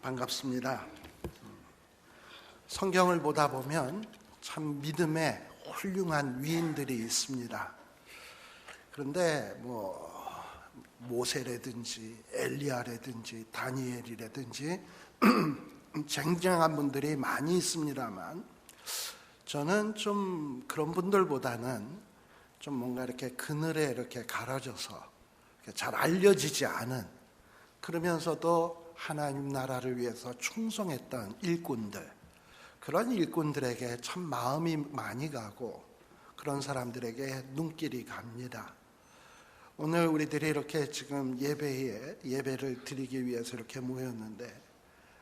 반갑습니다. 성경을 보다 보면 참 믿음의 훌륭한 위인들이 있습니다. 그런데 모세라든지 엘리야라든지 다니엘이라든지 쟁쟁한 분들이 많이 있습니다만, 저는 좀 그런 분들보다는 좀 뭔가 이렇게 그늘에 이렇게 가려져서 잘 알려지지 않은, 그러면서도 하나님 나라를 위해서 충성했던 일꾼들, 그런 일꾼들에게 참 마음이 많이 가고 그런 사람들에게 눈길이 갑니다. 오늘 우리들이 이렇게 지금 예배를 드리기 위해서 이렇게 모였는데,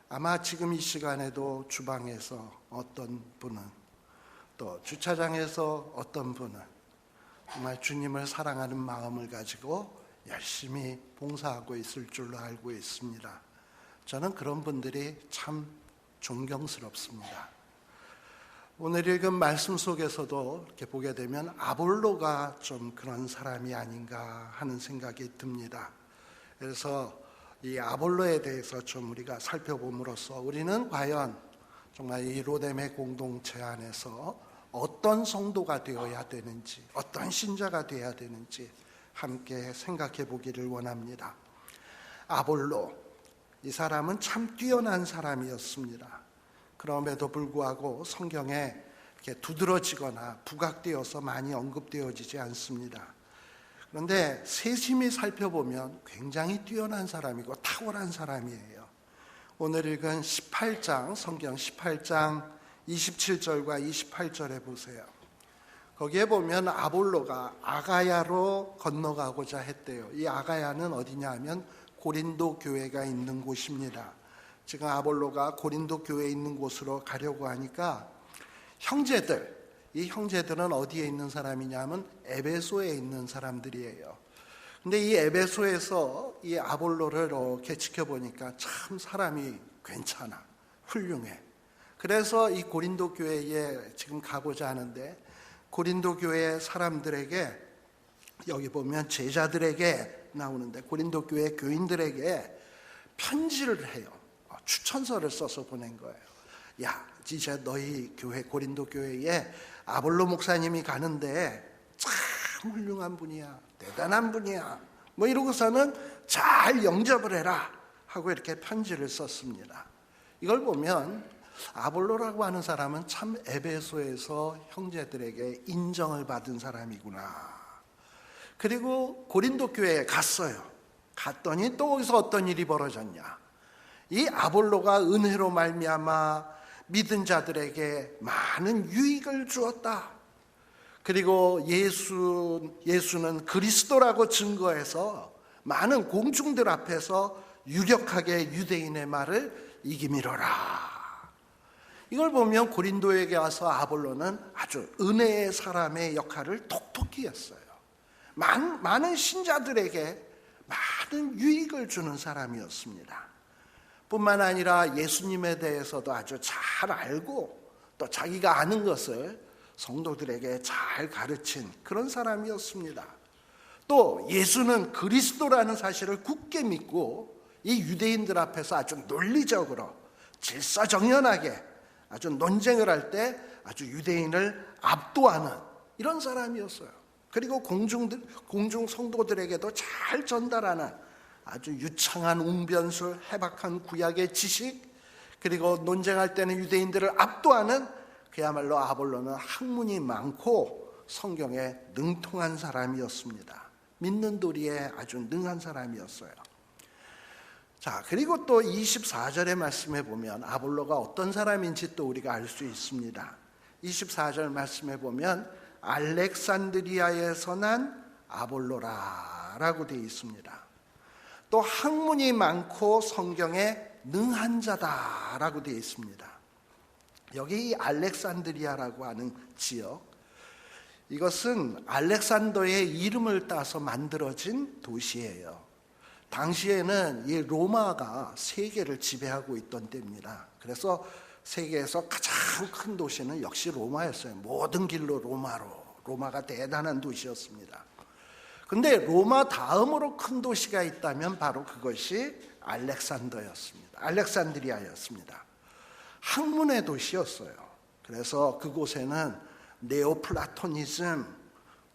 아마 지금 이 시간에도 주방에서 어떤 분은, 또 주차장에서 어떤 분은 정말 주님을 사랑하는 마음을 가지고 열심히 봉사하고 있을 줄로 알고 있습니다. 저는 그런 분들이 참 존경스럽습니다. 오늘 읽은 말씀 속에서도 이렇게 보게 되면 아볼로가 좀 그런 사람이 아닌가 하는 생각이 듭니다. 그래서 이 아볼로에 대해서 좀 우리가 살펴봄으로써 우리는 과연 정말 이 로뎀의 공동체 안에서 어떤 성도가 되어야 되는지, 어떤 신자가 되어야 되는지 함께 생각해 보기를 원합니다. 아볼로, 이 사람은 참 뛰어난 사람이었습니다. 그럼에도 불구하고 성경에 이렇게 두드러지거나 부각되어서 많이 언급되어지지 않습니다. 그런데 세심히 살펴보면 굉장히 뛰어난 사람이고 탁월한 사람이에요. 오늘 읽은 18장, 성경 18장 27절과 28절에 보세요. 거기에 보면 아볼로가 아가야로 건너가고자 했대요. 이 아가야는 어디냐 하면 고린도 교회가 있는 곳입니다. 지금 아볼로가 고린도 교회에 있는 곳으로 가려고 하니까 이 형제들은 어디에 있는 사람이냐 하면 에베소에 있는 사람들이에요. 근데 이 에베소에서 이 아볼로를 이렇게 지켜보니까 참 사람이 괜찮아, 훌륭해. 그래서 이 고린도 교회에 지금 가고자 하는데, 고린도 교회 사람들에게, 여기 보면 제자들에게 나오는데 고린도 교회 교인들에게 편지를 해요. 추천서를 써서 보낸 거예요. 야, 이제 너희 교회, 고린도 교회에 아볼로 목사님이 가는데 참 훌륭한 분이야, 대단한 분이야, 이러고서는 잘 영접을 해라 하고 이렇게 편지를 썼습니다. 이걸 보면 아볼로라고 하는 사람은 참 에베소에서 형제들에게 인정을 받은 사람이구나. 그리고 고린도 교회에 갔어요. 갔더니 또 거기서 어떤 일이 벌어졌냐. 이 아볼로가 은혜로 말미암아 믿은 자들에게 많은 유익을 주었다. 그리고 예수는 그리스도라고 증거해서 많은 공중들 앞에서 유력하게 유대인의 말을 이기미러라. 이걸 보면 고린도에게 와서 아볼로는 아주 은혜의 사람의 역할을 톡톡히 했어요. 많은 신자들에게 많은 유익을 주는 사람이었습니다. 뿐만 아니라 예수님에 대해서도 아주 잘 알고 또 자기가 아는 것을 성도들에게 잘 가르친 그런 사람이었습니다. 또 예수는 그리스도라는 사실을 굳게 믿고 이 유대인들 앞에서 아주 논리적으로 질서정연하게 아주 논쟁을 할 때 아주 유대인을 압도하는 이런 사람이었어요. 그리고 공중 성도들에게도 잘 전달하는 아주 유창한 웅변술, 해박한 구약의 지식, 그리고 논쟁할 때는 유대인들을 압도하는, 그야말로 아볼로는 학문이 많고 성경에 능통한 사람이었습니다. 믿는 도리에 아주 능한 사람이었어요. 자, 그리고 또 24절의 말씀에 보면 아볼로가 어떤 사람인지 또 우리가 알 수 있습니다. 24절 말씀에 보면 알렉산드리아에서 난 아볼로라라고 되어 있습니다. 또 학문이 많고 성경에 능한 자다라고 되어 있습니다. 여기 이 알렉산드리아라고 하는 지역, 이것은 알렉산더의 이름을 따서 만들어진 도시예요. 당시에는 이 로마가 세계를 지배하고 있던 때입니다. 그래서 세계에서 가장 큰 도시는 역시 로마였어요. 모든 길로 로마가 대단한 도시였습니다. 근데 로마 다음으로 큰 도시가 있다면 바로 그것이 알렉산드리아였습니다. 학문의 도시였어요. 그래서 그곳에는 네오플라토니즘,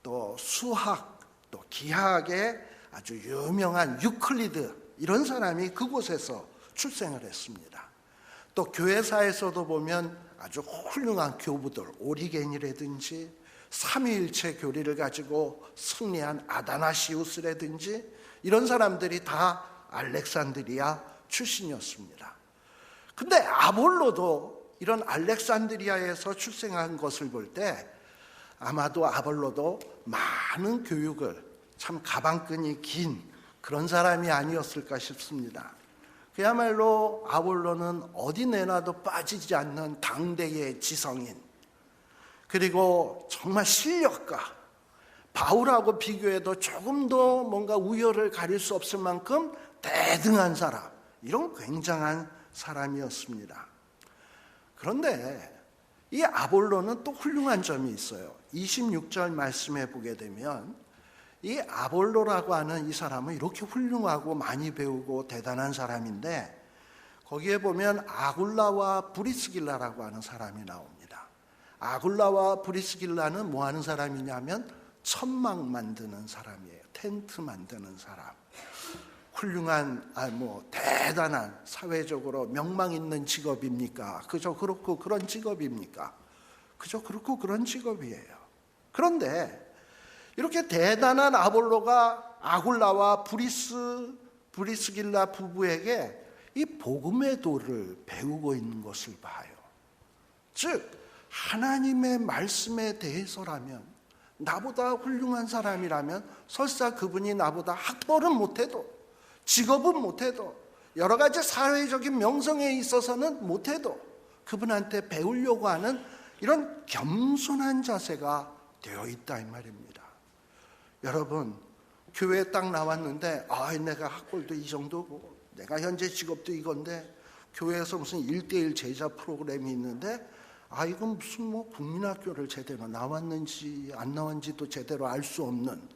또 수학, 또 기하학의 아주 유명한 유클리드, 이런 사람이 그곳에서 출생을 했습니다. 또 교회사에서도 보면 아주 훌륭한 교부들, 오리겐이라든지 삼위일체 교리를 가지고 승리한 아다나시우스라든지 이런 사람들이 다 알렉산드리아 출신이었습니다. 근데 아볼로도 이런 알렉산드리아에서 출생한 것을 볼 때 아마도 아볼로도 많은 교육을, 참 가방끈이 긴 그런 사람이 아니었을까 싶습니다. 그야말로 아볼로는 어디 내놔도 빠지지 않는 당대의 지성인, 그리고 정말 실력가, 바울하고 비교해도 조금 더 뭔가 우열을 가릴 수 없을 만큼 대등한 사람, 이런 굉장한 사람이었습니다. 그런데 이 아볼로는 또 훌륭한 점이 있어요. 26절 말씀에 보게 되면 이 아볼로라고 하는 이 사람은 이렇게 훌륭하고 많이 배우고 대단한 사람인데, 거기에 보면 아굴라와 브리스길라라고 하는 사람이 나옵니다. 아굴라와 브리스길라는 뭐 하는 사람이냐면 천막 만드는 사람이에요. 텐트 만드는 사람. 훌륭한, 대단한, 사회적으로 명망 있는 직업입니까? 그저 그렇고 그런 직업입니까? 그저 그렇고 그런 직업이에요. 그런데 이렇게 대단한 아볼로가 아굴라와 브리스길라 부부에게 이 복음의 도를 배우고 있는 것을 봐요. 즉 하나님의 말씀에 대해서라면, 나보다 훌륭한 사람이라면 설사 그분이 나보다 학벌은 못해도, 직업은 못해도, 여러 가지 사회적인 명성에 있어서는 못해도 그분한테 배우려고 하는 이런 겸손한 자세가 되어 있다 이 말입니다. 여러분, 교회에 딱 나왔는데 내가 학벌도 이 정도고 내가 현재 직업도 이건데 교회에서 무슨 1:1 제자 프로그램이 있는데 이건 무슨 국민학교를 제대로 나왔는지 안 나왔는지도 제대로 알 수 없는,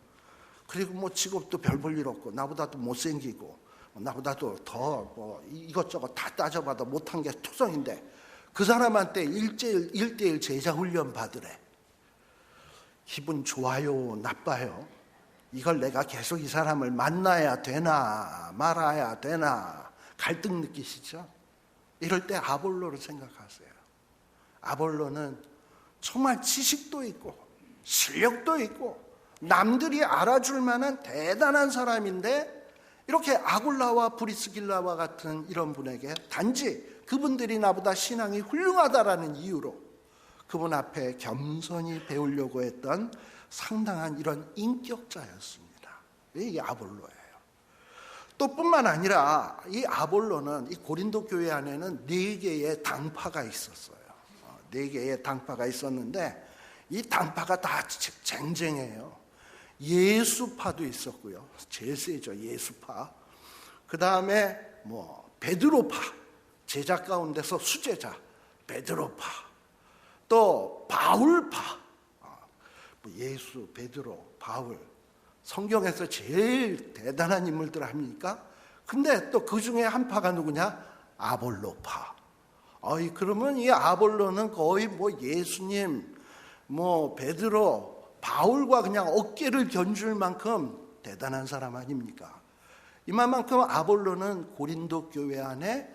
그리고 직업도 별 볼 일 없고 나보다도 못생기고 나보다도 더 이것저것 다 따져봐도 못한 게 투성인데 그 사람한테 1:1 제자 훈련 받으래. 기분 좋아요, 나빠요? 이걸 내가 계속 이 사람을 만나야 되나 말아야 되나 갈등 느끼시죠? 이럴 때 아볼로를 생각하세요. 아볼로는 정말 지식도 있고 실력도 있고 남들이 알아줄 만한 대단한 사람인데, 이렇게 아굴라와 브리스길라와 같은 이런 분에게 단지 그분들이 나보다 신앙이 훌륭하다라는 이유로 그분 앞에 겸손히 배우려고 했던 상당한 이런 인격자였습니다. 이 아볼로예요. 또 뿐만 아니라 이 아볼로는 이 고린도 교회 안에는 4개의 당파가 있었어요. 4개의 당파가 있었는데 이 당파가 다 쟁쟁해요. 예수파도 있었고요. 제일 세죠, 예수파. 그 다음에 베드로파, 제자 가운데서 수제자 베드로파. 또 바울파, 예수, 베드로, 바울, 성경에서 제일 대단한 인물들 아닙니까? 근데 또 그 중에 한 파가 누구냐? 아볼로파. 그러면 이 아볼로는 거의 예수님, 베드로, 바울과 그냥 어깨를 견줄 만큼 대단한 사람 아닙니까? 이만큼 아볼로는 고린도 교회 안에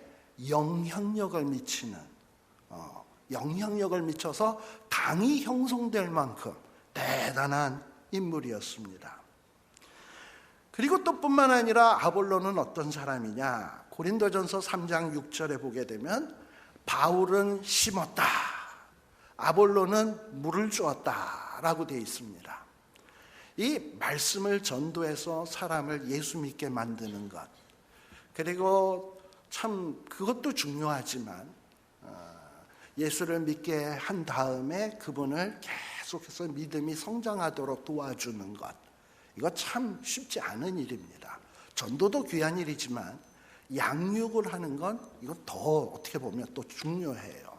영향력을 미쳐서 당이 형성될 만큼 대단한 인물이었습니다. 그리고 또 뿐만 아니라 아볼로는 어떤 사람이냐? 고린도전서 3장 6절에 보게 되면 바울은 심었다, 아볼로는 물을 주었다 라고 되어 있습니다. 이 말씀을 전도해서 사람을 예수 믿게 만드는 것, 그리고 참 그것도 중요하지만 예수를 믿게 한 다음에 그분을 계속해서 믿음이 성장하도록 도와주는 것, 이거 참 쉽지 않은 일입니다. 전도도 귀한 일이지만 양육을 하는 건 이건 더 어떻게 보면 또 중요해요.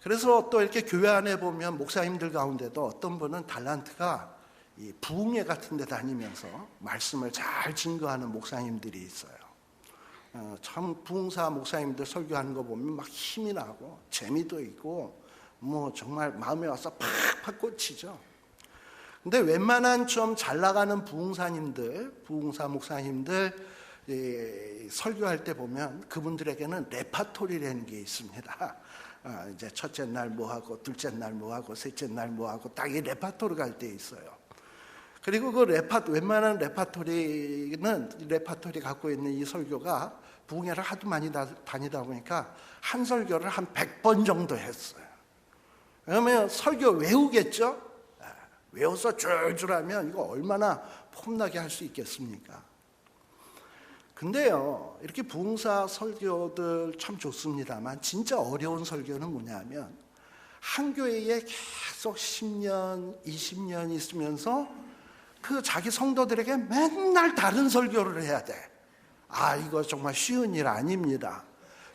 그래서 또 이렇게 교회 안에 보면 목사님들 가운데도 어떤 분은 달란트가 이 부흥회 같은 데 다니면서 말씀을 잘 증거하는 목사님들이 있어요. 참 부흥사 목사님들 설교하는 거 보면 막 힘이 나고 재미도 있고 뭐 정말 마음에 와서 팍팍 꽂히죠. 근데 웬만한 좀 잘 나가는 부흥사님들, 부흥사 목사님들 설교할 때 보면 그분들에게는 레파토리라는 게 있습니다. 이제 첫째 날 뭐하고 둘째 날 뭐하고 셋째 날 뭐하고 딱 이 레파토리가 할 때 있어요. 그리고 그 웬만한 레파토리 갖고 있는 이 설교가 부흥회를 하도 많이 다니다 보니까 한 설교를 한 100번 정도 했어요. 그러면 설교 외우겠죠? 외워서 줄줄 하면 이거 얼마나 폼나게 할 수 있겠습니까? 근데요, 이렇게 부흥사 설교들 참 좋습니다만 진짜 어려운 설교는 뭐냐면 한 교회에 계속 10년, 20년 있으면서 그 자기 성도들에게 맨날 다른 설교를 해야 돼. 이거 정말 쉬운 일 아닙니다.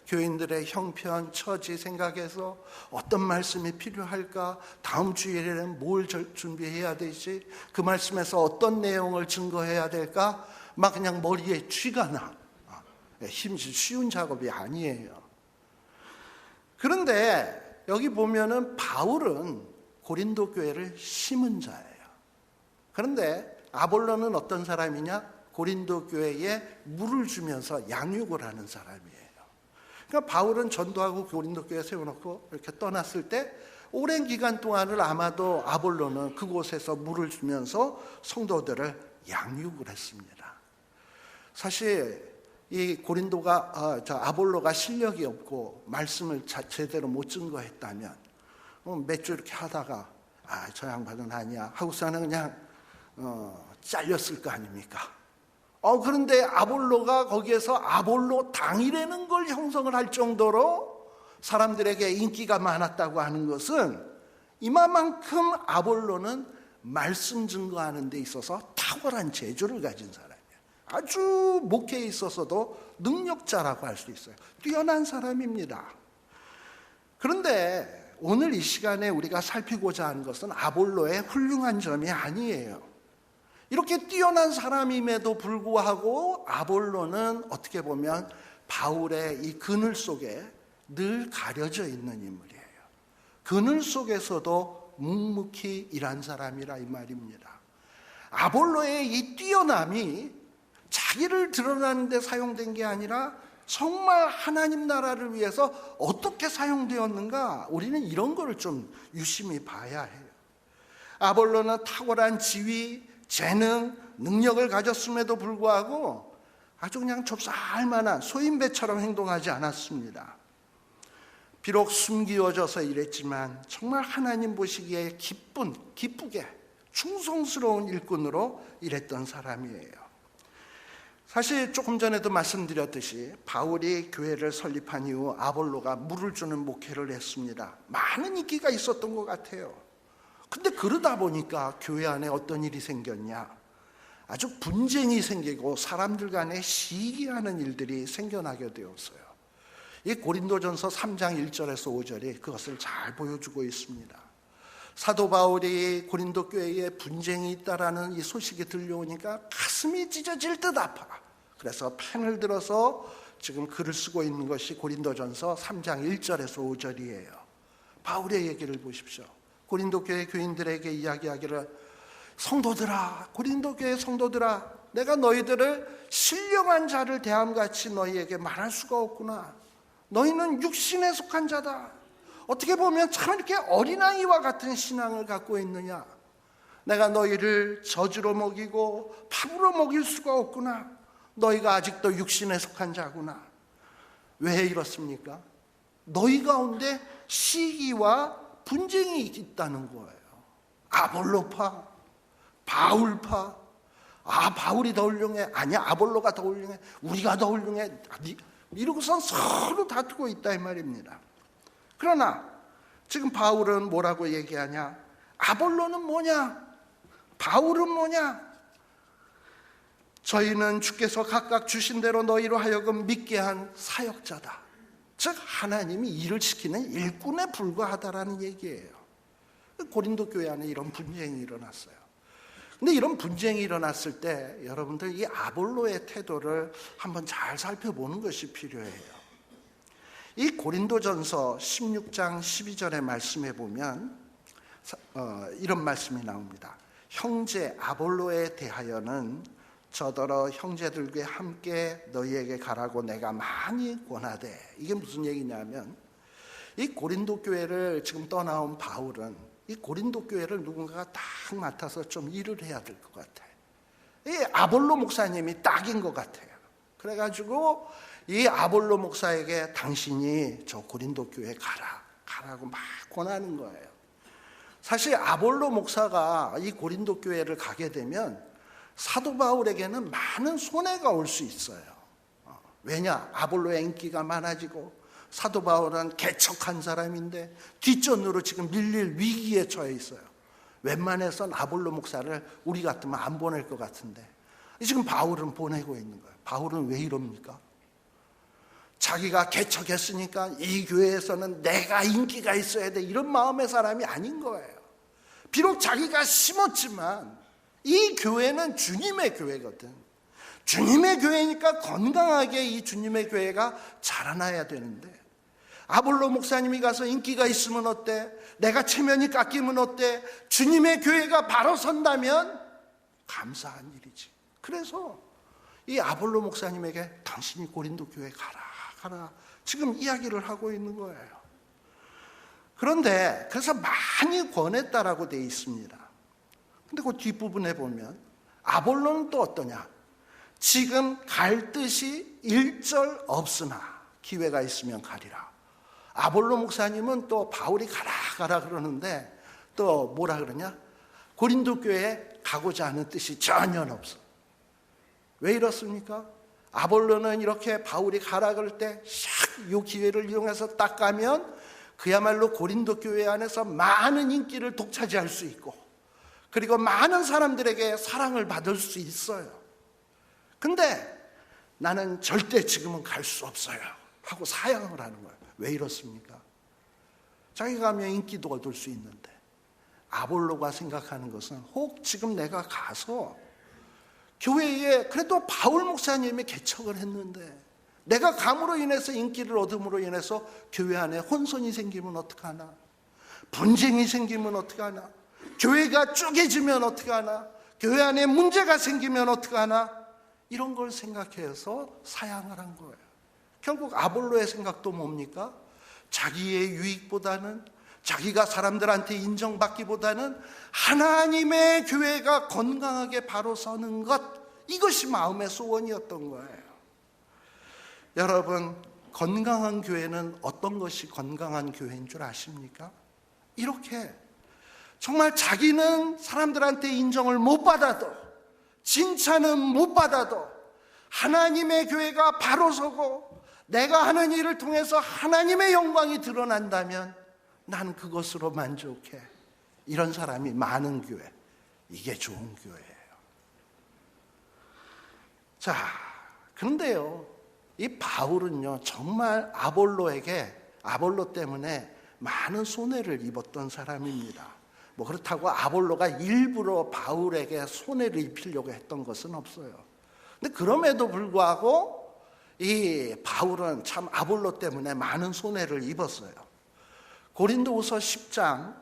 교인들의 형편, 처지 생각해서 어떤 말씀이 필요할까? 다음 주일에는 뭘 준비해야 되지? 그 말씀에서 어떤 내용을 증거해야 될까? 막 그냥 머리에 쥐가 나. 쉬운 작업이 아니에요. 그런데 여기 보면은 바울은 고린도 교회를 심은 자예요. 그런데 아볼로는 어떤 사람이냐? 고린도 교회에 물을 주면서 양육을 하는 사람이에요. 그러니까 바울은 전도하고 고린도 교회 세워놓고 이렇게 떠났을 때 오랜 기간 동안을 아마도 아볼로는 그곳에서 물을 주면서 성도들을 양육을 했습니다. 사실 이 아볼로가 실력이 없고 말씀을 제대로 못 증거했다면 몇 주 이렇게 하다가 저 양반은 아니야 하고서는 그냥 잘렸을 거 아닙니까? 그런데 아볼로가 거기에서 아볼로 당이라는 걸 형성을 할 정도로 사람들에게 인기가 많았다고 하는 것은 이만큼 아볼로는 말씀 증거하는 데 있어서 탁월한 재주를 가진 사람이에요. 아주 목회에 있어서도 능력자라고 할 수 있어요. 뛰어난 사람입니다. 그런데 오늘 이 시간에 우리가 살피고자 하는 것은 아볼로의 훌륭한 점이 아니에요. 이렇게 뛰어난 사람임에도 불구하고 아볼로는 어떻게 보면 바울의 이 그늘 속에 늘 가려져 있는 인물이에요. 그늘 속에서도 묵묵히 일한 사람이라 이 말입니다. 아볼로의 이 뛰어남이 자기를 드러나는 데 사용된 게 아니라 정말 하나님 나라를 위해서 어떻게 사용되었는가, 우리는 이런 거를 좀 유심히 봐야 해요. 아볼로는 탁월한 지위, 재능, 능력을 가졌음에도 불구하고 아주 그냥 좁쌀만한 소인배처럼 행동하지 않았습니다. 비록 숨기워져서 일했지만 정말 하나님 보시기에 기쁘게 충성스러운 일꾼으로 일했던 사람이에요. 사실 조금 전에도 말씀드렸듯이 바울이 교회를 설립한 이후 아볼로가 물을 주는 목회를 했습니다. 많은 인기가 있었던 것 같아요. 근데 그러다 보니까 교회 안에 어떤 일이 생겼냐? 아주 분쟁이 생기고 사람들 간에 시기하는 일들이 생겨나게 되었어요. 이 고린도전서 3장 1절에서 5절이 그것을 잘 보여주고 있습니다. 사도 바울이 고린도 교회에 분쟁이 있다라는 이 소식이 들려오니까 가슴이 찢어질 듯 아파. 그래서 펜을 들어서 지금 글을 쓰고 있는 것이 고린도전서 3장 1절에서 5절이에요. 바울의 얘기를 보십시오. 고린도 교회 교인들에게 이야기하기를, 성도들아, 고린도 교회 성도들아, 내가 너희들을 신령한 자를 대함같이 너희에게 말할 수가 없구나. 너희는 육신에 속한 자다. 어떻게 보면 참 이렇게 어린아이와 같은 신앙을 갖고 있느냐. 내가 너희를 젖으로 먹이고 밥으로 먹일 수가 없구나. 너희가 아직도 육신에 속한 자구나. 왜 이렇습니까? 너희 가운데 시기와 분쟁이 있다는 거예요. 아볼로파, 바울파. 바울이 더 훌륭해. 아니야, 아볼로가 더 훌륭해. 우리가 더 훌륭해. 이러고선 서로 다투고 있다 이 말입니다. 그러나 지금 바울은 뭐라고 얘기하냐? 아볼로는 뭐냐? 바울은 뭐냐? 저희는 주께서 각각 주신 대로 너희로 하여금 믿게 한 사역자다. 즉 하나님이 일을 시키는 일꾼에 불과하다라는 얘기예요. 고린도 교회 안에 이런 분쟁이 일어났어요. 근데 이런 분쟁이 일어났을 때 여러분들 이 아볼로의 태도를 한번 잘 살펴보는 것이 필요해요. 이 고린도전서 16장 12절의 말씀에 보면 이런 말씀이 나옵니다. 형제 아볼로에 대하여는 저더러 형제들과 함께 너희에게 가라고 내가 많이 권하되. 이게 무슨 얘기냐면 이 고린도 교회를 지금 떠나온 바울은 이 고린도 교회를 누군가가 딱 맡아서 좀 일을 해야 될 것 같아요. 이 아볼로 목사님이 딱인 것 같아요. 그래가지고 이 아볼로 목사에게 당신이 저 고린도 교회 가라고 막 권하는 거예요. 사실 아볼로 목사가 이 고린도 교회를 가게 되면 사도 바울에게는 많은 손해가 올 수 있어요. 왜냐? 아볼로의 인기가 많아지고 사도 바울은 개척한 사람인데 뒷전으로 지금 밀릴 위기에 처해 있어요. 웬만해선 아볼로 목사를 우리 같으면 안 보낼 것 같은데 지금 바울은 보내고 있는 거예요. 바울은 왜 이럽니까? 자기가 개척했으니까 이 교회에서는 내가 인기가 있어야 돼, 이런 마음의 사람이 아닌 거예요. 비록 자기가 심었지만 이 교회는 주님의 교회거든. 주님의 교회니까 건강하게 이 주님의 교회가 자라나야 되는데 아볼로 목사님이 가서 인기가 있으면 어때? 내가 체면이 깎이면 어때? 주님의 교회가 바로 선다면 감사한 일이지. 그래서 이 아볼로 목사님에게 당신이 고린도 교회 가라 지금 이야기를 하고 있는 거예요. 그런데 그래서 많이 권했다라고 되어 있습니다. 근데 그 뒷부분에 보면 아볼로는 또 어떠냐? 지금 갈 뜻이 일절 없으나 기회가 있으면 가리라. 아볼로 목사님은 또 바울이 가라 그러는데 또 뭐라 그러냐? 고린도 교회에 가고자 하는 뜻이 전혀 없어. 왜 이렇습니까? 아볼로는 이렇게 바울이 가라 그럴 때 샥 이 기회를 이용해서 딱 가면 그야말로 고린도 교회 안에서 많은 인기를 독차지할 수 있고 그리고 많은 사람들에게 사랑을 받을 수 있어요. 근데 나는 절대 지금은 갈 수 없어요 하고 사양을 하는 거예요. 왜 이렇습니까? 자기가 가면 인기도 얻을 수 있는데 아볼로가 생각하는 것은 혹 지금 내가 가서 교회에 그래도 바울 목사님이 개척을 했는데 내가 감으로 인해서 인기를 얻음으로 인해서 교회 안에 혼선이 생기면 어떡하나? 분쟁이 생기면 어떡하나? 교회가 쪼개지면 어떡하나? 교회 안에 문제가 생기면 어떡하나? 이런 걸 생각해서 사양을 한 거예요. 결국 아볼로의 생각도 뭡니까? 자기의 유익보다는 자기가 사람들한테 인정받기보다는 하나님의 교회가 건강하게 바로 서는 것, 이것이 마음의 소원이었던 거예요. 여러분, 건강한 교회는 어떤 것이 건강한 교회인 줄 아십니까? 이렇게 정말 자기는 사람들한테 인정을 못 받아도 칭찬은 못 받아도 하나님의 교회가 바로 서고 내가 하는 일을 통해서 하나님의 영광이 드러난다면 난 그것으로 만족해. 이런 사람이 많은 교회, 이게 좋은 교회예요. 자, 그런데요, 이 바울은요 정말 아볼로 때문에 많은 손해를 입었던 사람입니다. 뭐 그렇다고 아볼로가 일부러 바울에게 손해를 입히려고 했던 것은 없어요. 근데 그럼에도 불구하고 이 바울은 참 아볼로 때문에 많은 손해를 입었어요. 고린도후서 10장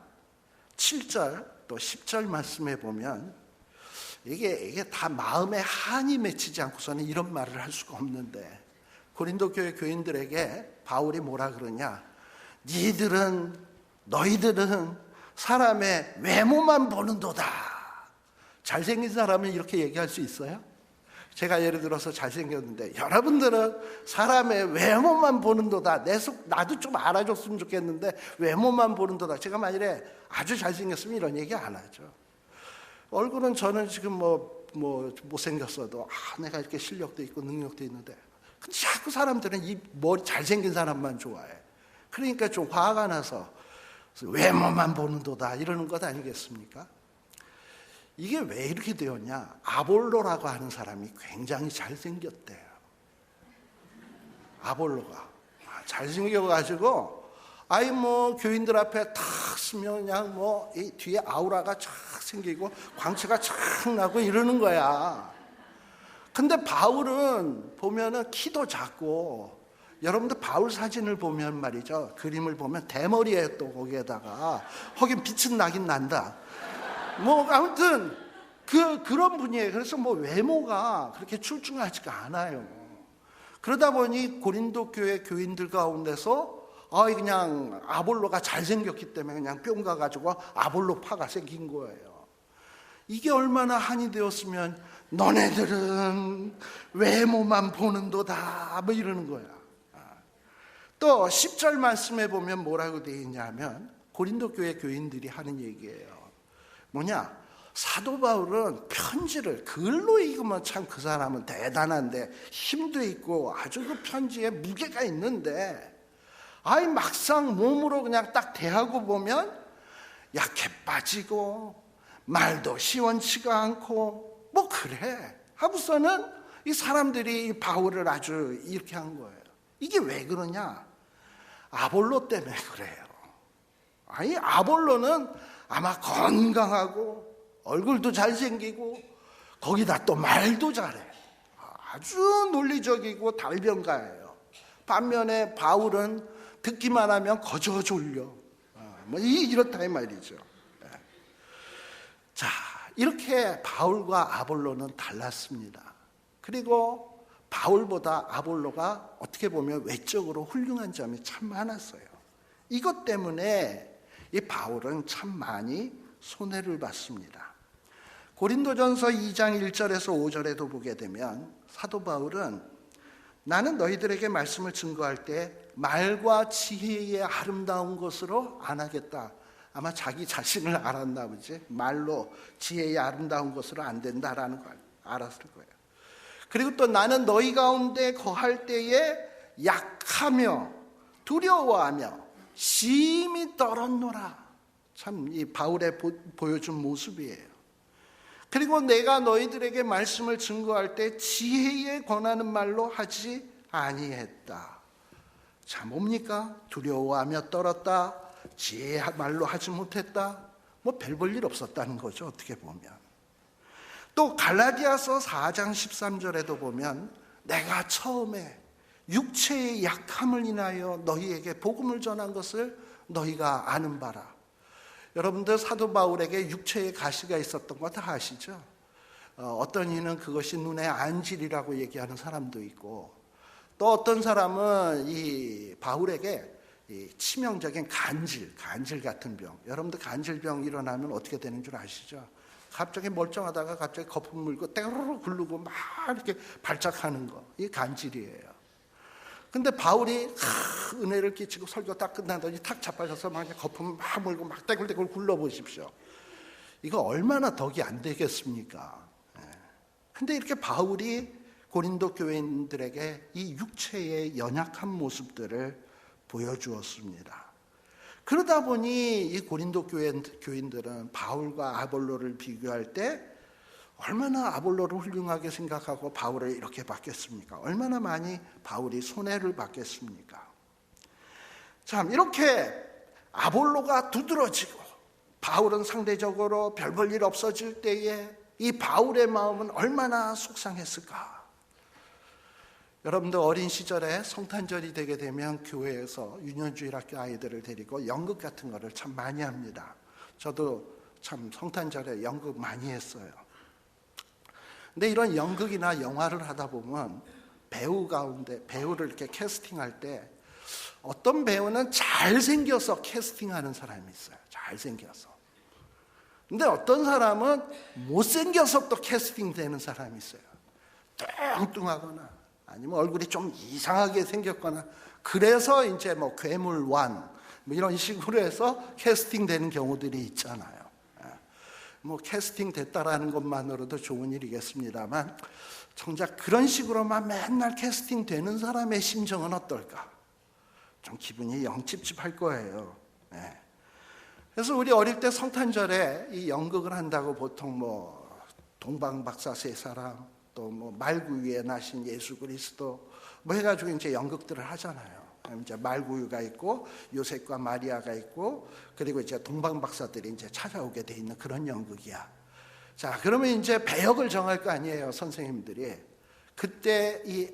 7절 또 10절 말씀에 보면 이게 다 마음에 한이 맺히지 않고서는 이런 말을 할 수가 없는데 고린도 교회 교인들에게 바울이 뭐라 그러냐? 너희들은 사람의 외모만 보는도다. 잘생긴 사람은 이렇게 얘기할 수 있어요? 제가 예를 들어서 잘생겼는데 여러분들은 사람의 외모만 보는도다. 나도 좀 알아줬으면 좋겠는데 외모만 보는도다. 제가 만일에 아주 잘생겼으면 이런 얘기 안 하죠. 얼굴은 저는 지금 뭐 못생겼어도 내가 이렇게 실력도 있고 능력도 있는데 근데 자꾸 사람들은 이 잘생긴 사람만 좋아해. 그러니까 좀 화가 나서 외모만 보는도다 이러는 것 아니겠습니까? 이게 왜 이렇게 되었냐? 아볼로라고 하는 사람이 굉장히 잘생겼대요. 아볼로가 잘생겨가지고 교인들 앞에 탁 쓰면 그냥 뭐 이 뒤에 아우라가 쫙 생기고 광채가 쫙 나고 이러는 거야. 근데 바울은 보면은 키도 작고, 여러분들 바울 사진을 보면 말이죠, 그림을 보면 대머리에 또 거기에다가 거긴 빛은 나긴 난다. 뭐 아무튼 그런 분이에요. 그래서 뭐 외모가 그렇게 출중하지가 않아요. 그러다 보니 고린도 교회 교인들 가운데서 그냥 아볼로가 잘생겼기 때문에 그냥 뿅 가가지고 아볼로파가 생긴 거예요. 이게 얼마나 한이 되었으면 너네들은 외모만 보는도다 뭐 이러는 거야. 또 10절 말씀에 보면 뭐라고 되어 있냐면 고린도 교회 교인들이 하는 얘기예요. 뭐냐, 사도 바울은 편지를 글로 읽으면 참 그 사람은 대단한데 힘도 있고 아주 그 편지에 무게가 있는데, 막상 몸으로 그냥 딱 대하고 보면 약해 빠지고 말도 시원치가 않고 뭐 그래 하고서는 이 사람들이 바울을 아주 이렇게 한 거예요. 이게 왜 그러냐? 아볼로 때문에 그래요. 아볼로는 아마 건강하고 얼굴도 잘생기고 거기다 또 말도 잘해. 아주 논리적이고 달변가예요. 반면에 바울은 듣기만 하면 거저 졸려. 뭐 이렇다 이 말이죠. 자, 이렇게 바울과 아볼로는 달랐습니다. 그리고 바울보다 아볼로가 어떻게 보면 외적으로 훌륭한 점이 참 많았어요. 이것 때문에 이 바울은 참 많이 손해를 봤습니다. 고린도전서 2장 1절에서 5절에도 보게 되면 사도 바울은 나는 너희들에게 말씀을 증거할 때 말과 지혜의 아름다운 것으로 안 하겠다. 아마 자기 자신을 알았나 보지. 말로 지혜의 아름다운 것으로 안 된다라는 걸 알았을 거예요. 그리고 또 나는 너희 가운데 거할 때에 약하며 두려워하며 심히 떨었노라. 참 이 바울의 보여준 모습이에요. 그리고 내가 너희들에게 말씀을 증거할 때 지혜에 권하는 말로 하지 아니했다. 자, 뭡니까? 두려워하며 떨었다. 지혜의 말로 하지 못했다. 뭐 별 볼 일 없었다는 거죠, 어떻게 보면. 또 갈라디아서 4장 13절에도 보면 내가 처음에 육체의 약함을 인하여 너희에게 복음을 전한 것을 너희가 아는 바라. 여러분들 사도 바울에게 육체의 가시가 있었던 거 다 아시죠? 어떤 이는 그것이 눈의 안질이라고 얘기하는 사람도 있고, 또 어떤 사람은 이 바울에게 이 치명적인 간질 같은 병. 여러분들 간질병 일어나면 어떻게 되는 줄 아시죠? 갑자기 멀쩡하다가 갑자기 거품 물고 떼르르 굴르고 막 이렇게 발작하는 거. 이게 간질이에요. 근데 바울이 은혜를 끼치고 설교 딱 끝나더니 탁 자빠져서 막 거품 막 물고 막 떼굴떼굴 굴러보십시오. 이거 얼마나 덕이 안 되겠습니까? 근데 이렇게 바울이 고린도 교인들에게 이 육체의 연약한 모습들을 보여주었습니다. 그러다 보니 이 고린도 교인들은 바울과 아볼로를 비교할 때 얼마나 아볼로를 훌륭하게 생각하고 바울을 이렇게 받겠습니까? 얼마나 많이 바울이 손해를 받겠습니까? 참 이렇게 아볼로가 두드러지고 바울은 상대적으로 별 볼 일 없어질 때에 이 바울의 마음은 얼마나 속상했을까? 여러분들 어린 시절에 성탄절이 되게 되면 교회에서 유년주일 학교 아이들을 데리고 연극 같은 거를 참 많이 합니다. 저도 참 성탄절에 연극 많이 했어요. 근데 이런 연극이나 영화를 하다 보면 배우 가운데 배우를 이렇게 캐스팅할 때 어떤 배우는 잘생겨서 캐스팅하는 사람이 있어요. 잘생겨서. 근데 어떤 사람은 못생겨서 또 캐스팅되는 사람이 있어요. 뚱뚱하거나 아니면 얼굴이 좀 이상하게 생겼거나 그래서 이제 뭐 괴물완 뭐 이런 식으로 해서 캐스팅되는 경우들이 있잖아요. 뭐 캐스팅 됐다라는 것만으로도 좋은 일이겠습니다만 정작 그런 식으로만 맨날 캐스팅 되는 사람의 심정은 어떨까? 좀 기분이 영 찝찝할 거예요. 그래서 우리 어릴 때 성탄절에 이 연극을 한다고 보통 뭐 동방박사 세 사람 또 뭐 말구 위에 나신 예수 그리스도 뭐 해가지고 이제 연극들을 하잖아요. 이제 말구유가 있고 요셉과 마리아가 있고 그리고 이제 동방 박사들이 이제 찾아오게 돼 있는 그런 연극이야. 자, 그러면 이제 배역을 정할 거 아니에요, 선생님들이. 그때 이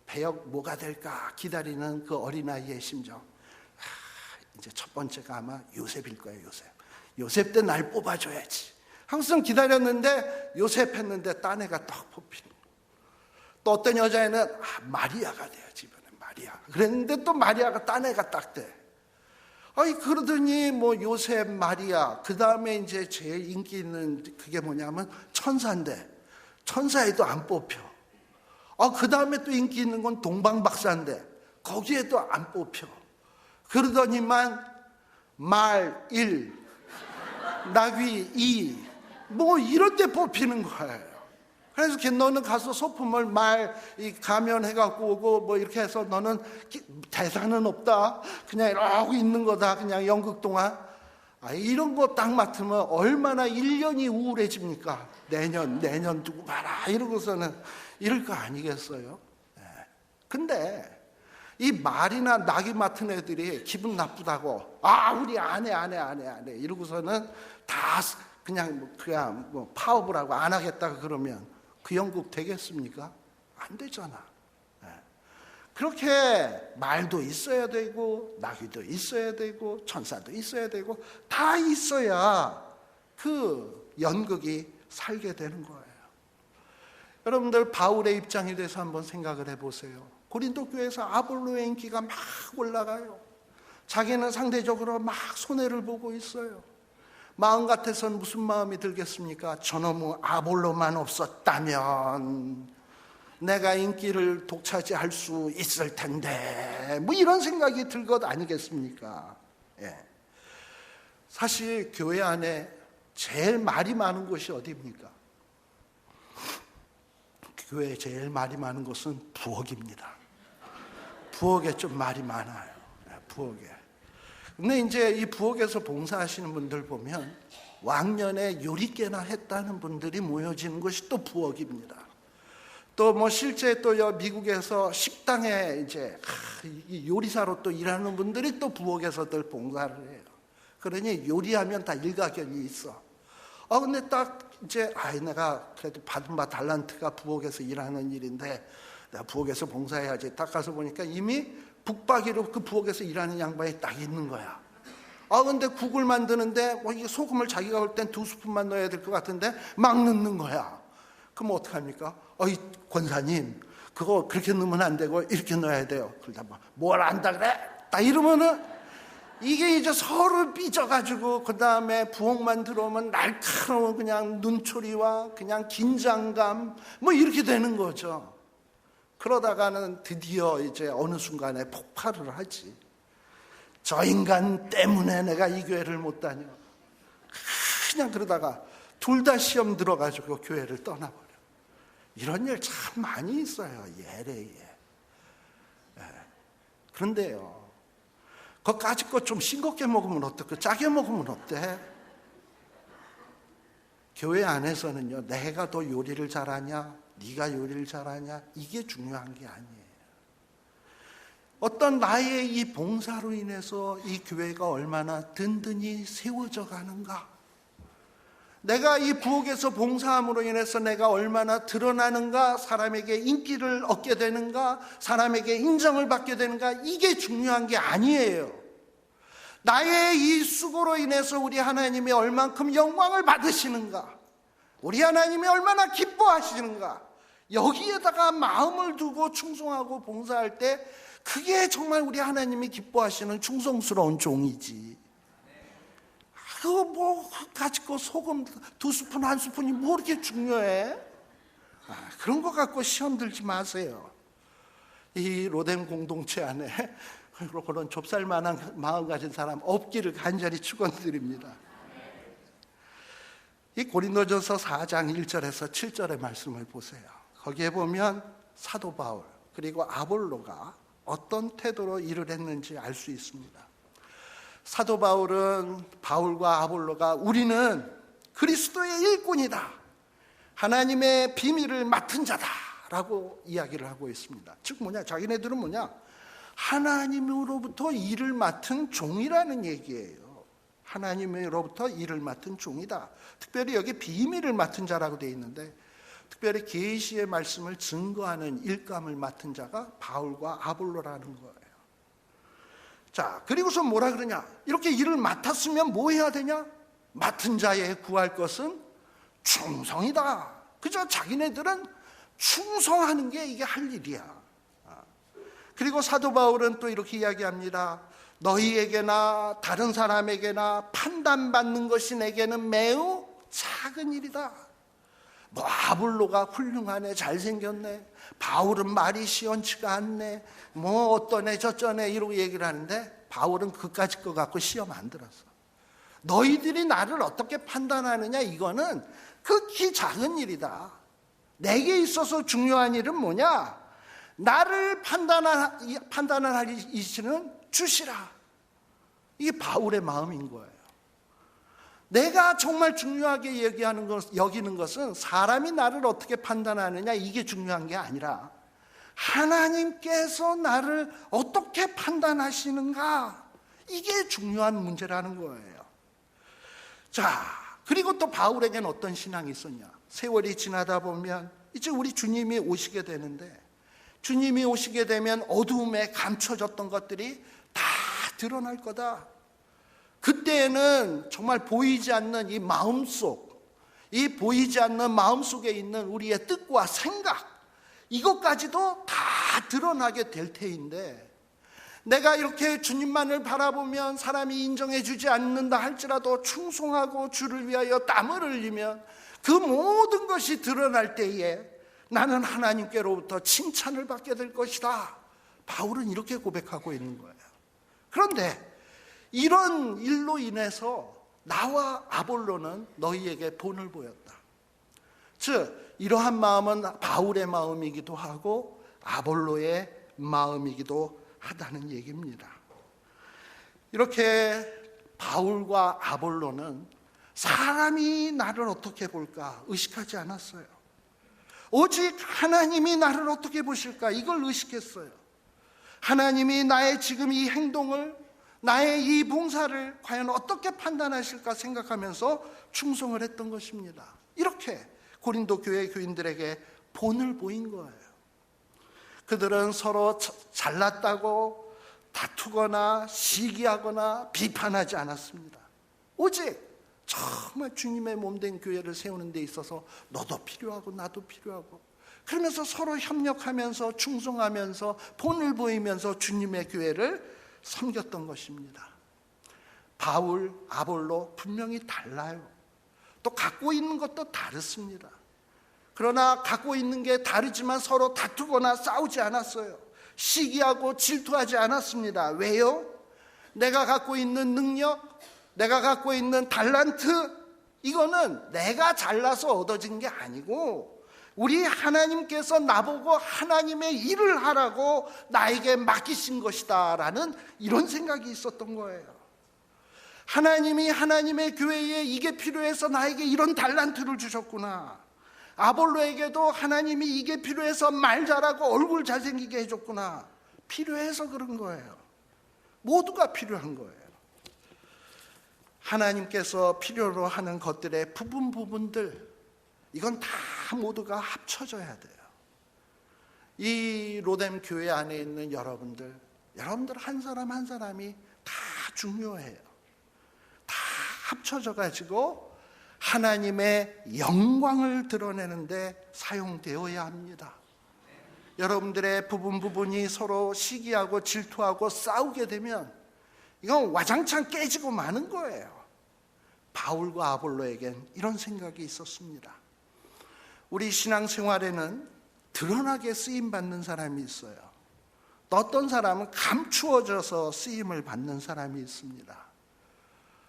배역 뭐가 될까 기다리는 그 어린아이의 심정. 이제 첫 번째가 아마 요셉일 거예요, 요셉. 요셉 때 날 뽑아줘야지. 항상 기다렸는데 요셉 했는데 딴 애가 딱 뽑히는 거예요. 또 어떤 여자애는 마리아가 돼야지, 이번엔 마리아. 그랬는데 또 마리아가 딴 애가 딱 돼. 아니, 그러더니 뭐 요셉, 마리아, 그 다음에 이제 제일 인기 있는 그게 뭐냐면 천사인데, 천사에도 안 뽑혀. 그 다음에 또 인기 있는 건 동방박사인데, 거기에도 안 뽑혀. 그러더니만 말 1, 나귀 2, 뭐 이런 데 뽑히는 거예요. 그래서 너는 가서 소품을 가면해갖고 오고 뭐 이렇게 해서 너는 대사는 없다. 그냥 이러고 있는 거다. 그냥 연극 동안. 이런 거 딱 맡으면 얼마나 1년이 우울해집니까? 내년 두고 봐라. 이러고서는 이럴 거 아니겠어요? 근데 이 말이나 낙이 맡은 애들이 기분 나쁘다고 우리 안 해 이러고서는 다 그냥 파업을 하고 안 하겠다고 그러면 그 연극 되겠습니까? 안 되잖아. 그렇게 말도 있어야 되고 나귀도 있어야 되고 천사도 있어야 되고 다 있어야 그 연극이 살게 되는 거예요. 여러분들 바울의 입장에 대해서 한번 생각을 해보세요. 고린도 교회에서 아볼로의 인기가 막 올라가요. 자기는 상대적으로 막 손해를 보고 있어요. 마음 같아서는 무슨 마음이 들겠습니까? 저놈의 아볼로만 없었다면 내가 인기를 독차지할 수 있을 텐데, 뭐 이런 생각이 들 것 아니겠습니까? 사실 교회 안에 제일 말이 많은 곳이 어디입니까? 교회에 제일 말이 많은 곳은 부엌입니다. 부엌에 좀 말이 많아요. 부엌에. 근데 이제 이 부엌에서 봉사하시는 분들 보면 왕년에 요리깨나 했다는 분들이 모여지는 것이 또 부엌입니다. 또 뭐 실제 또 미국에서 식당에 이제 요리사로 또 일하는 분들이 또 부엌에서들 봉사를 해요. 그러니 요리하면 다 일가견이 있어. 근데 딱 이제 내가 그래도 받은 바 달란트가 부엌에서 일하는 일인데 내가 부엌에서 봉사해야지. 딱 가서 보니까 이미 북박이로 그 부엌에서 일하는 양반이 딱 있는 거야. 근데 국을 만드는데 이게 소금을 자기가 볼 땐 2스푼만 넣어야 될 것 같은데 막 넣는 거야. 그럼 어떡합니까? 이 권사님, 그거 그렇게 넣으면 안 되고 이렇게 넣어야 돼요. 그러다 뭘 안다 그래? 딱 이러면은 이게 이제 서로 삐져가지고 그 다음에 부엌만 들어오면 날카로운 그냥 눈초리와 그냥 긴장감 뭐 이렇게 되는 거죠. 그러다가는 드디어 이제 어느 순간에 폭발을 하지. 저 인간 때문에 내가 이 교회를 못 다녀. 그냥 그러다가 둘 다 시험 들어가지고 교회를 떠나버려. 이런 일 참 많이 있어요. 예래에. 그런데요, 그거까지 거 좀 싱겁게 먹으면 어떨까? 짜게 먹으면 어때? 교회 안에서는요, 내가 더 요리를 잘하냐, 네가 요리를 잘하냐, 이게 중요한 게 아니에요. 어떤 나의 이 봉사로 인해서 이 교회가 얼마나 든든히 세워져 가는가, 내가 이 부엌에서 봉사함으로 인해서 내가 얼마나 드러나는가, 사람에게 인기를 얻게 되는가, 사람에게 인정을 받게 되는가, 이게 중요한 게 아니에요. 나의 이 수고로 인해서 우리 하나님이 얼만큼 영광을 받으시는가, 우리 하나님이 얼마나 기뻐하시는가, 여기에다가 마음을 두고 충성하고 봉사할 때 그게 정말 우리 하나님이 기뻐하시는 충성스러운 종이지. 그거 뭐 가지고 소금 2스푼 1스푼이 뭐 그렇게 중요해? 그런 거 갖고 시험 들지 마세요. 이 로뎀 공동체 안에 그런 좁쌀만한 마음 가진 사람 없기를 간절히 축원드립니다. 이 고린도전서 4장 1절에서 7절의 말씀을 보세요. 거기에 보면 사도 바울 그리고 아볼로가 어떤 태도로 일을 했는지 알 수 있습니다. 사도 바울은 바울과 아볼로가 우리는 그리스도의 일꾼이다, 하나님의 비밀을 맡은 자다라고 이야기를 하고 있습니다. 즉 자기네들은 하나님으로부터 일을 맡은 종이라는 얘기예요. 하나님으로부터 일을 맡은 종이다. 특별히 여기 비밀을 맡은 자라고 되어 있는데, 특별히 계시의 말씀을 증거하는 일감을 맡은 자가 바울과 아볼로라는 거예요. 자, 그리고서 뭐라 그러냐? 이렇게 일을 맡았으면 뭐 해야 되냐? 맡은 자에 구할 것은 충성이다. 그저 자기네들은 충성하는 게 이게 할 일이야. 그리고 사도 바울은 또 이렇게 이야기합니다. 너희에게나 다른 사람에게나 판단받는 것이 내게는 매우 작은 일이다. 뭐 아볼로가 훌륭하네, 잘생겼네, 바울은 말이 시원치가 않네, 뭐 어떠네 저쩌네 이러고 얘기를 하는데, 바울은 그까짓 거 갖고 시험 안 들었어. 너희들이 나를 어떻게 판단하느냐, 이거는 극히 작은 일이다. 내게 있어서 중요한 일은 뭐냐? 나를 판단할 이치는 주시라. 이게 바울의 마음인 거예요. 내가 정말 중요하게 여기는 것은 사람이 나를 어떻게 판단하느냐, 이게 중요한 게 아니라 하나님께서 나를 어떻게 판단하시는가, 이게 중요한 문제라는 거예요. 자, 그리고 또 바울에게는 어떤 신앙이 있었냐? 세월이 지나다 보면 이제 우리 주님이 오시게 되는데, 주님이 오시게 되면 어두움에 감춰졌던 것들이 다 드러날 거다. 그때에는 정말 보이지 않는 이 마음속, 이 보이지 않는 마음속에 있는 우리의 뜻과 생각, 이것까지도 다 드러나게 될 테인데, 내가 이렇게 주님만을 바라보면 사람이 인정해 주지 않는다 할지라도 충성하고 주를 위하여 땀을 흘리면 그 모든 것이 드러날 때에 나는 하나님께로부터 칭찬을 받게 될 것이다. 바울은 이렇게 고백하고 있는 거예요. 그런데 이런 일로 인해서 나와 아볼로는 너희에게 본을 보였다. 즉 이러한 마음은 바울의 마음이기도 하고 아볼로의 마음이기도 하다는 얘기입니다. 이렇게 바울과 아볼로는 사람이 나를 어떻게 볼까 의식하지 않았어요. 오직 하나님이 나를 어떻게 보실까, 이걸 의식했어요. 하나님이 나의 지금 이 행동을, 나의 이 봉사를 과연 어떻게 판단하실까 생각하면서 충성을 했던 것입니다. 이렇게 고린도 교회 교인들에게 본을 보인 거예요. 그들은 서로 잘났다고 다투거나 시기하거나 비판하지 않았습니다. 오직 정말 주님의 몸된 교회를 세우는 데 있어서 너도 필요하고 나도 필요하고, 그러면서 서로 협력하면서 충성하면서 본을 보이면서 주님의 교회를 섬겼던 것입니다. 바울, 아볼로 분명히 달라요. 또 갖고 있는 것도 다르습니다. 그러나 갖고 있는 게 다르지만 서로 다투거나 싸우지 않았어요. 시기하고 질투하지 않았습니다. 왜요? 내가 갖고 있는 능력, 내가 갖고 있는 달란트, 이거는 내가 잘나서 얻어진 게 아니고 우리 하나님께서 나보고 하나님의 일을 하라고 나에게 맡기신 것이다 라는 이런 생각이 있었던 거예요. 하나님이 하나님의 교회에 이게 필요해서 나에게 이런 달란트를 주셨구나. 아볼로에게도 하나님이 이게 필요해서 말 잘하고 얼굴 잘생기게 해줬구나. 필요해서 그런 거예요. 모두가 필요한 거예요. 하나님께서 필요로 하는 것들의 부분들, 이건 다 모두가 합쳐져야 돼요. 이 로뎀 교회 안에 있는 여러분들 한 사람 한 사람이 다 중요해요. 다 합쳐져 가지고 하나님의 영광을 드러내는데 사용되어야 합니다. 여러분들의 부분이 서로 시기하고 질투하고 싸우게 되면 이건 와장창 깨지고 마는 거예요. 바울과 아볼로에겐 이런 생각이 있었습니다. 우리 신앙생활에는 드러나게 쓰임받는 사람이 있어요. 또 어떤 사람은 감추어져서 쓰임을 받는 사람이 있습니다.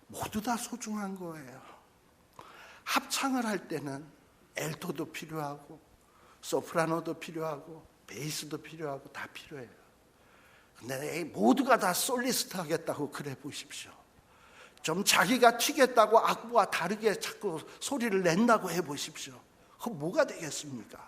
모두 다 소중한 거예요. 합창을 할 때는 엘토도 필요하고 소프라노도 필요하고 베이스도 필요하고 다 필요해요. 근데 모두가 다 솔리스트 하겠다고 그래 보십시오. 좀 자기가 튀겠다고 악보와 다르게 자꾸 소리를 낸다고 해보십시오. 그건 뭐가 되겠습니까?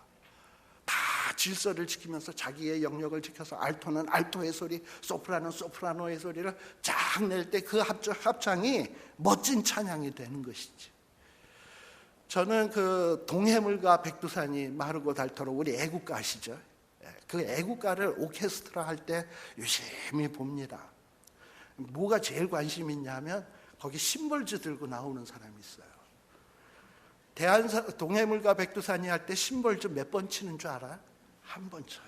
다 질서를 지키면서 자기의 영역을 지켜서 알토는 알토의 소리, 소프라노는 소프라노의 소리를 쫙 낼 때 그 합창이 멋진 찬양이 되는 것이지. 저는 그 동해물과 백두산이 마르고 닳도록 우리 애국가 아시죠? 그 애국가를 오케스트라 할 때 유심히 봅니다. 뭐가 제일 관심 있냐면 거기 심벌즈 들고 나오는 사람이 있어요. 동해물과 백두산이 할 때 심벌즈 몇 번 치는 줄 알아요? 한 번 쳐요.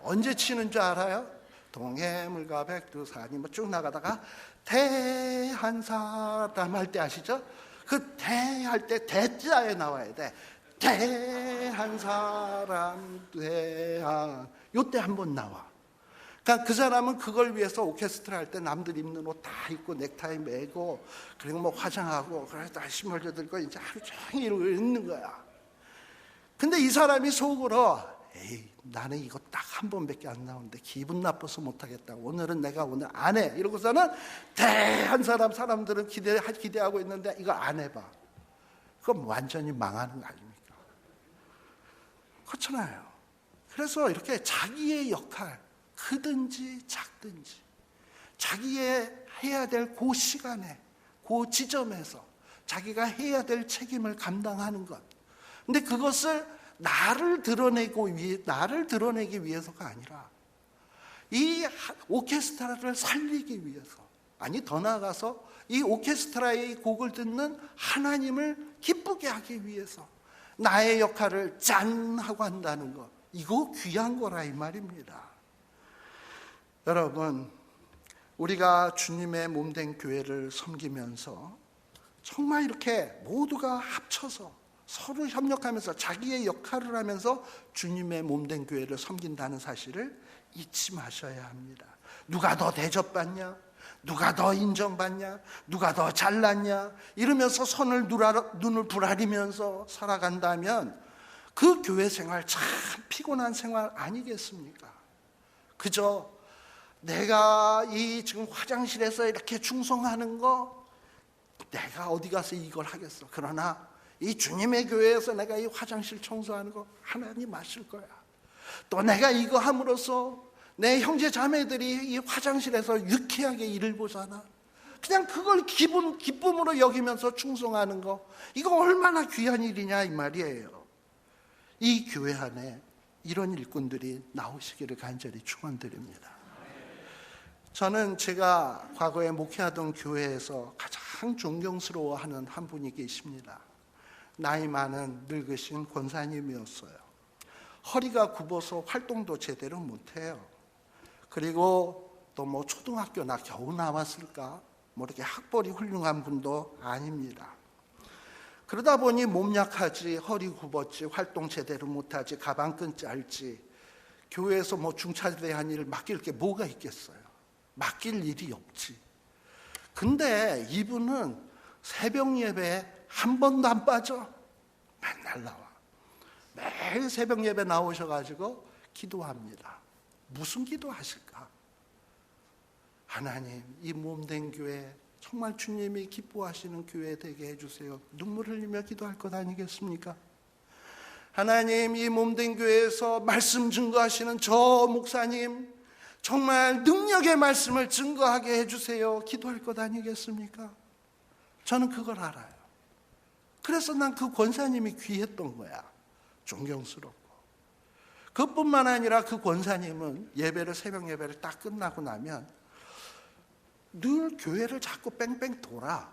언제 치는 줄 알아요? 동해물과 백두산이 뭐 쭉 나가다가 대한 사람 할 때 아시죠? 그 대 할 때 대자에 나와야 돼. 대한 사람 대한 요때 한 번 나와. 그러니까 그 사람은 그걸 위해서 오케스트라 할 때 남들 입는 옷 다 입고 넥타이 매고 그리고 뭐 화장하고 그래서 다 심벌즈 들고 이제 하루 종일 있는 거야. 근데 이 사람이 속으로 에이 나는 이거 딱 한 번밖에 안 나오는데 기분 나빠서 못하겠다. 오늘은 내가 오늘 안 해. 이러고서는 대한 사람들은 기대하고 있는데 이거 안 해봐. 그럼 완전히 망하는 거 아닙니까? 그렇잖아요. 그래서 이렇게 자기의 역할 크든지 작든지 자기의 해야 될 그 시간에 그 지점에서 자기가 해야 될 책임을 감당하는 것. 근데 그것을 나를 드러내기 위해서가 아니라 이 오케스트라를 살리기 위해서, 아니 더 나아가서 이 오케스트라의 곡을 듣는 하나님을 기쁘게 하기 위해서 나의 역할을 짠 하고 한다는 것, 이거 귀한 거라 이 말입니다. 여러분, 우리가 주님의 몸된 교회를 섬기면서 정말 이렇게 모두가 합쳐서 서로 협력하면서 자기의 역할을 하면서 주님의 몸된 교회를 섬긴다는 사실을 잊지 마셔야 합니다. 누가 더 대접받냐? 누가 더 인정받냐? 누가 더 잘났냐? 이러면서 눈을 부라리면서 살아간다면 그 교회 생활 참 피곤한 생활 아니겠습니까? 그저 내가 이 지금 화장실에서 이렇게 충성하는 거 내가 어디 가서 이걸 하겠어. 그러나 이 주님의 교회에서 내가 이 화장실 청소하는 거 하나님 아실 거야. 또 내가 이거 함으로써 내 형제 자매들이 이 화장실에서 유쾌하게 일을 보잖아. 그냥 그걸 기쁨으로 여기면서 충성하는 거, 이거 얼마나 귀한 일이냐 이 말이에요. 이 교회 안에 이런 일꾼들이 나오시기를 간절히 축원드립니다. 저는 제가 과거에 목회하던 교회에서 가장 존경스러워하는 한 분이 계십니다. 나이 많은 늙으신 권사님이었어요. 허리가 굽어서 활동도 제대로 못해요. 그리고 또 뭐 초등학교나 겨우 나왔을까? 뭐 이렇게 학벌이 훌륭한 분도 아닙니다. 그러다 보니 몸 약하지, 허리 굽었지, 활동 제대로 못하지, 가방끈 짧지, 교회에서 뭐 중차대한 일을 맡길 게 뭐가 있겠어요? 맡길 일이 없지. 근데 이분은 새벽 예배에 한 번도 안 빠져. 맨날 나와. 매일 새벽 예배 나오셔가지고 기도합니다. 무슨 기도하실까? 하나님, 이 몸된 교회 정말 주님이 기뻐하시는 교회 되게 해주세요. 눈물 흘리며 기도할 것 아니겠습니까? 하나님, 이 몸된 교회에서 말씀 증거하시는 저 목사님 정말 능력의 말씀을 증거하게 해주세요. 기도할 것 아니겠습니까? 저는 그걸 알아요. 그래서 난 그 권사님이 귀했던 거야. 존경스럽고. 그뿐만 아니라 그 권사님은 새벽 예배를 딱 끝나고 나면 늘 교회를 자꾸 뺑뺑 돌아.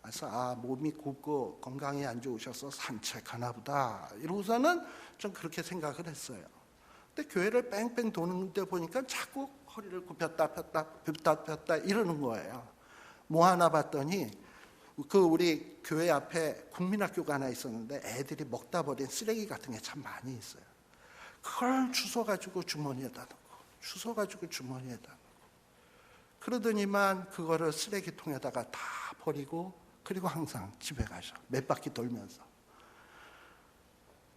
그래서 몸이 굽고 건강이 안 좋으셔서 산책하나 보다 이러고서는 좀 그렇게 생각을 했어요. 근데 교회를 뺑뺑 도는 데 보니까 자꾸 허리를 굽혔다 폈다 이러는 거예요. 뭐 하나 봤더니 우리 교회 앞에 국민학교가 하나 있었는데 애들이 먹다 버린 쓰레기 같은 게 참 많이 있어요. 그걸 주워가지고 주머니에다 넣고 그러더니만 그거를 쓰레기통에다가 다 버리고 그리고 항상 집에 가셔. 몇 바퀴 돌면서.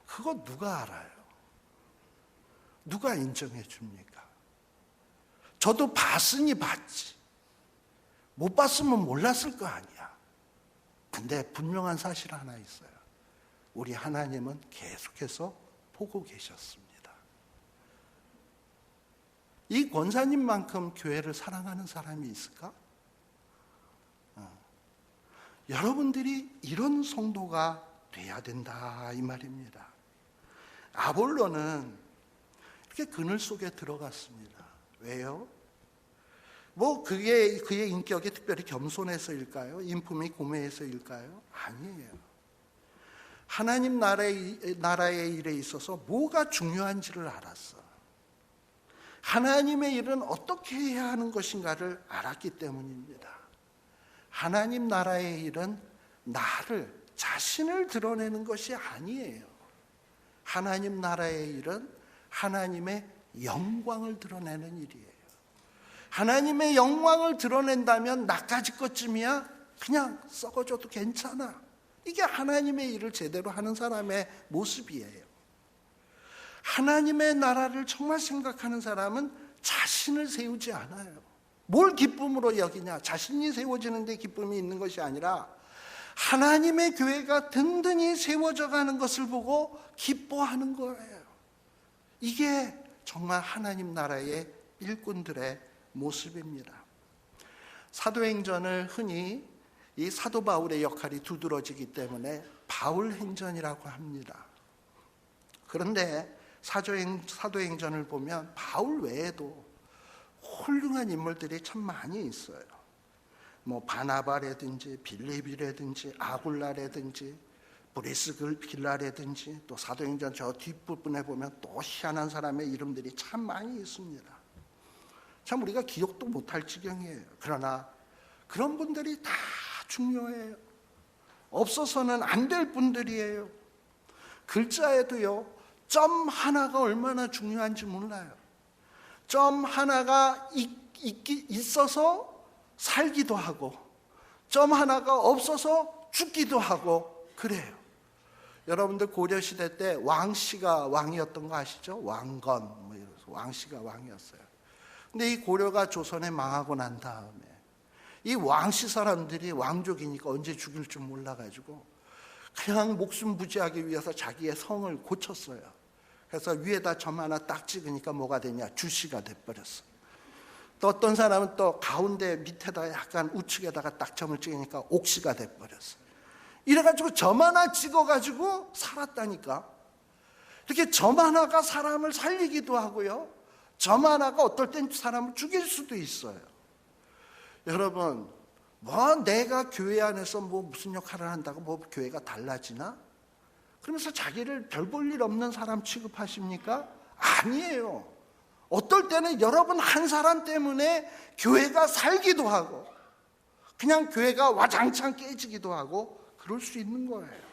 그거 누가 알아요? 누가 인정해 줍니까? 저도 봤으니 봤지. 못 봤으면 몰랐을 거 아니야. 근데 분명한 사실 하나 있어요. 우리 하나님은 계속해서 보고 계셨습니다. 이 권사님만큼 교회를 사랑하는 사람이 있을까? 여러분들이 이런 성도가 돼야 된다 이 말입니다. 아볼로는 이렇게 그늘 속에 들어갔습니다. 왜요? 그게 그의 인격이 특별히 겸손해서일까요? 인품이 고매해서일까요? 아니에요. 하나님 나라의 일에 있어서 뭐가 중요한지를 알았어. 하나님의 일은 어떻게 해야 하는 것인가를 알았기 때문입니다. 하나님 나라의 일은 자신을 드러내는 것이 아니에요. 하나님 나라의 일은 하나님의 영광을 드러내는 일이에요. 하나님의 영광을 드러낸다면 나까지 것쯤이야 그냥 썩어져도 괜찮아. 이게 하나님의 일을 제대로 하는 사람의 모습이에요. 하나님의 나라를 정말 생각하는 사람은 자신을 세우지 않아요. 뭘 기쁨으로 여기냐? 자신이 세워지는 데 기쁨이 있는 것이 아니라 하나님의 교회가 든든히 세워져 가는 것을 보고 기뻐하는 거예요. 이게 정말 하나님 나라의 일꾼들의 모습입니다. 사도행전을 흔히 이 사도 바울의 역할이 두드러지기 때문에 바울행전이라고 합니다. 그런데 사도행전을 보면 바울 외에도 훌륭한 인물들이 참 많이 있어요. 바나바라든지 빌립이라든지 아굴라라든지 브리스길라라든지 또 사도행전 저 뒷부분에 보면 또 희한한 사람의 이름들이 참 많이 있습니다. 참 우리가 기억도 못할 지경이에요. 그러나 그런 분들이 다 중요해요. 없어서는 안 될 분들이에요. 글자에도요, 점 하나가 얼마나 중요한지 몰라요. 점 하나가 있어서 살기도 하고 점 하나가 없어서 죽기도 하고 그래요. 여러분들 고려시대 때 왕씨가 왕이었던 거 아시죠? 왕건 이래서 왕씨가 왕이었어요. 근데 이 고려가 조선에 망하고 난 다음에 이 왕씨 사람들이 왕족이니까 언제 죽일 줄 몰라가지고 그냥 목숨 부지하기 위해서 자기의 성을 고쳤어요. 그래서 위에다 점 하나 딱 찍으니까 뭐가 되냐? 주씨가 돼버렸어. 또 어떤 사람은 또 가운데 밑에다 약간 우측에다가 딱 점을 찍으니까 옥씨가 돼버렸어. 이래가지고 점 하나 찍어가지고 살았다니까. 이렇게 점 하나가 사람을 살리기도 하고요, 점 하나가 어떨 땐 사람을 죽일 수도 있어요. 여러분, 내가 교회 안에서 무슨 역할을 한다고 교회가 달라지나? 그러면서 자기를 별 볼 일 없는 사람 취급하십니까? 아니에요. 어떨 때는 여러분 한 사람 때문에 교회가 살기도 하고 그냥 교회가 와장창 깨지기도 하고 그럴 수 있는 거예요.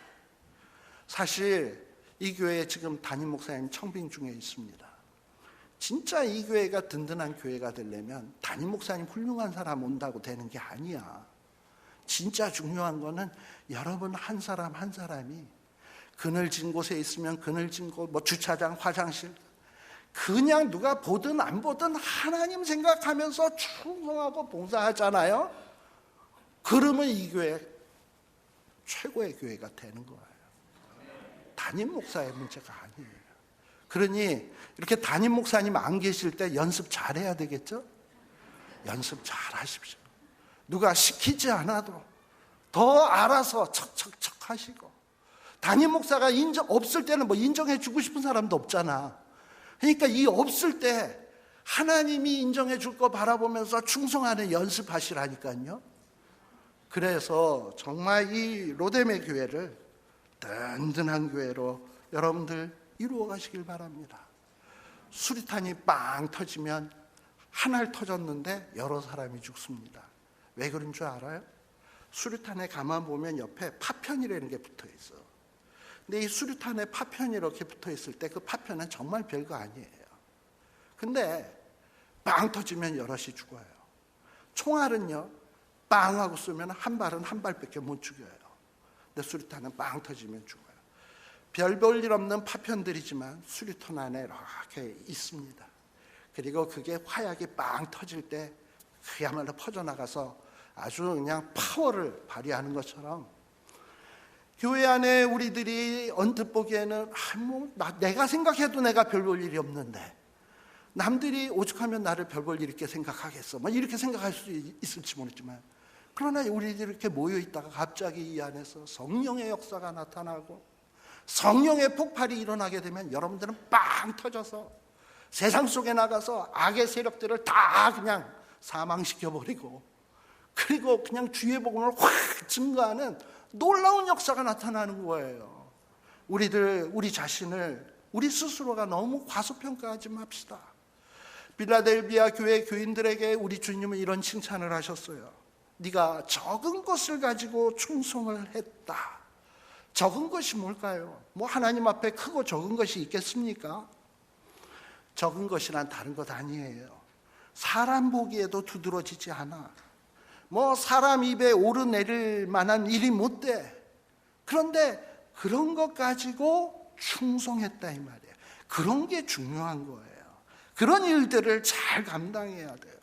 사실 이 교회에 지금 담임 목사님 청빙 중에 있습니다. 진짜 이 교회가 든든한 교회가 되려면 담임 목사님 훌륭한 사람 온다고 되는 게 아니야. 진짜 중요한 거는 여러분 한 사람 한 사람이 그늘진 곳에 있으면 그늘진 곳, 주차장, 화장실, 그냥 누가 보든 안 보든 하나님 생각하면서 충성하고 봉사하잖아요. 그러면 이 교회 최고의 교회가 되는 거예요. 담임 목사의 문제가 아니에요. 그러니 이렇게 담임 목사님 안 계실 때 연습 잘해야 되겠죠? 연습 잘 하십시오. 누가 시키지 않아도 더 알아서 척척척 하시고, 담임 목사가 없을 때는 인정해 주고 싶은 사람도 없잖아. 그러니까 이 없을 때 하나님이 인정해 줄 거 바라보면서 충성하는 연습하시라니까요. 그래서 정말 이 로데메 교회를 든든한 교회로 여러분들 이루어 가시길 바랍니다. 수리탄이 빵 터지면 한 알 터졌는데 여러 사람이 죽습니다. 왜 그런 줄 알아요? 수류탄에 가만 보면 옆에 파편이라는 게 붙어 있어. 근데 이 수류탄에 파편이 이렇게 붙어 있을 때 그 파편은 정말 별거 아니에요. 근데 빵 터지면 여럿이 죽어요. 총알은요, 빵 하고 쏘면 한 발은 한 발밖에 못 죽여요. 근데 수류탄은 빵 터지면 죽어요. 별 볼 일 없는 파편들이지만 수류탄 안에 이렇게 있습니다. 그리고 그게 화약이 빵 터질 때 그야말로 퍼져나가서 아주 그냥 파워를 발휘하는 것처럼 교회 안에 우리들이 언뜻 보기에는 내가 생각해도 내가 별 볼 일이 없는데 남들이 오죽하면 나를 별볼 이렇게 생각하겠어, 뭐 이렇게 생각할 수 있을지 모르지만, 그러나 우리들이 이렇게 모여 있다가 갑자기 이 안에서 성령의 역사가 나타나고 성령의 폭발이 일어나게 되면 여러분들은 빵 터져서 세상 속에 나가서 악의 세력들을 다 그냥 사망시켜버리고, 그리고 그냥 주의 복음을 확 증거하는 놀라운 역사가 나타나는 거예요. 우리 자신을 우리 스스로가 너무 과소평가하지 맙시다. 빌라델비아 교회 교인들에게 우리 주님은 이런 칭찬을 하셨어요. 네가 적은 것을 가지고 충성을 했다. 적은 것이 뭘까요? 뭐 하나님 앞에 크고 적은 것이 있겠습니까? 적은 것이란 다른 것 아니에요. 사람 보기에도 두드러지지 않아. 뭐 사람 입에 오르내릴 만한 일이 못 돼. 그런데 그런 것 가지고 충성했다 이 말이에요. 그런 게 중요한 거예요. 그런 일들을 잘 감당해야 돼요.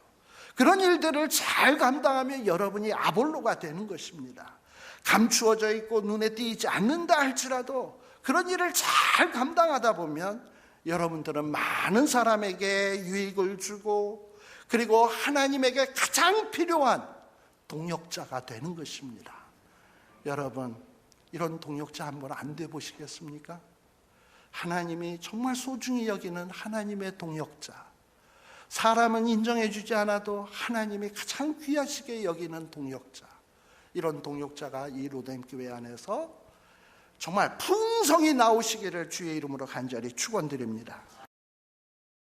그런 일들을 잘 감당하면 여러분이 아볼로가 되는 것입니다. 감추어져 있고 눈에 띄지 않는다 할지라도 그런 일을 잘 감당하다 보면 여러분들은 많은 사람에게 유익을 주고, 그리고 하나님에게 가장 필요한 동역자가 되는 것입니다. 여러분, 이런 동역자 한번 안 돼 보시겠습니까? 하나님이 정말 소중히 여기는 하나님의 동역자, 사람은 인정해 주지 않아도 하나님이 가장 귀하시게 여기는 동역자, 이런 동역자가 이 로뎀교회 안에서 정말 풍성히 나오시기를 주의 이름으로 간절히 축원드립니다.